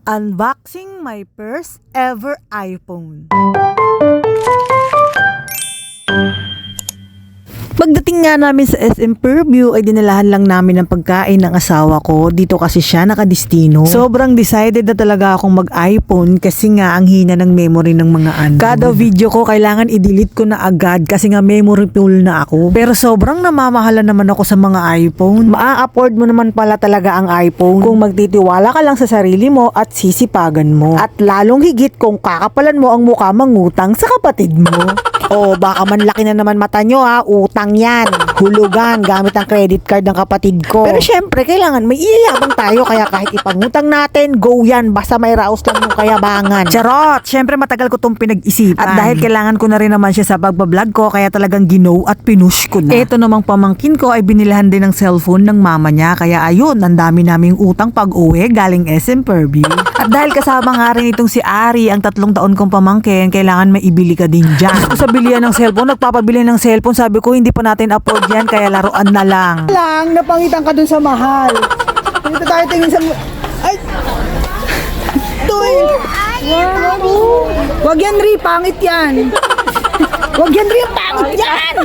Unboxing my first ever iPhone. Pagdating nga namin sa SM Fairview ay dinalahan lang namin ng pagkain ng asawa ko. Dito kasi siya nakadistino. Sobrang decided na talaga akong mag-iPhone kasi nga ang hina ng memory ng mga Android. Kada video ko kailangan i-delete ko na agad kasi nga memory full na ako. Pero sobrang namamahala naman ako sa mga iPhone. Maa-afford mo naman pala talaga ang iPhone kung magtitiwala ka lang sa sarili mo at sisipagan mo. At lalong higit kung kakapalan mo ang mukha mangutang sa kapatid mo. O baka manlaki na naman mata nyo ha, utang yan. Hulugan gamit ang credit card ng kapatid ko. Pero syempre kailangan may iyayabang tayo kaya kahit ipangutang natin, go yan basta may raos lang yung kayabangan. Charot! Syempre matagal ko tong pinag-isipan. At dahil kailangan ko na rin naman siya sa pagbablog ko kaya talagang ginaw at pinush ko na. Ito namang pamangkin ko ay binilahan din ng cellphone ng mama niya kaya ayun, ang dami naming utang pag-uwi galing SM Fairview. At dahil kasama nga rin itong si Ari, ang 3 taon kong pamangkin, kailangan may ibili ka din dyan. Sa bilihan ng cellphone, nagpapabili ng cellphone, sabi ko hindi pa natin afford yan kaya laruan na lang. Napangitan ka dun sa mahal. Dito tayo tingin sa... Ay! Tuy! Wag yan, Ri. Pangit yan. Wag yan, Ri. Pangit yan!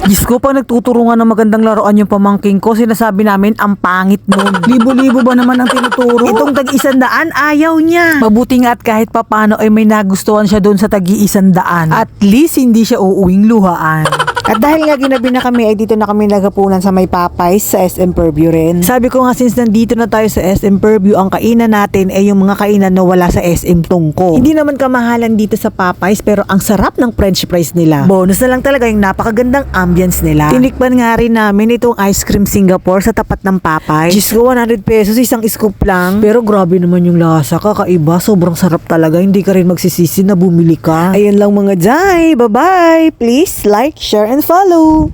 Diyos ko, pag nagtuturungan ng magandang laruan yung pamangking ko, sinasabi namin ang pangit nun. Libo-libo ba naman ang tinuturo? Itong tag-100, ayaw niya. Mabuti nga at kahit papano ay may nagustuhan siya doon sa tag-100. At least hindi siya uuwing luhaan. At dahil nga ginabi na kami ay dito na kami naghapunan sa may Popeyes sa SM Fairview rin. Sabi ko nga since nandito na tayo sa SM Fairview, ang kainan natin ay yung mga kainan na wala sa SM Tungko. Hindi naman kamahalan dito sa Popeyes pero ang sarap ng french fries nila. Bonus na lang talaga yung napakagandang ambience nila. Tinikman nga rin namin itong ice cream Singapore sa tapat ng Popeyes. Diyos ko, 100 pesos isang scoop lang. Pero grabe naman yung lasa, kakaiba. Sobrang sarap talaga. Hindi ka rin magsisisi na bumili ka. Ayun lang mga Jai. Bye-bye. Please like, share, and follow.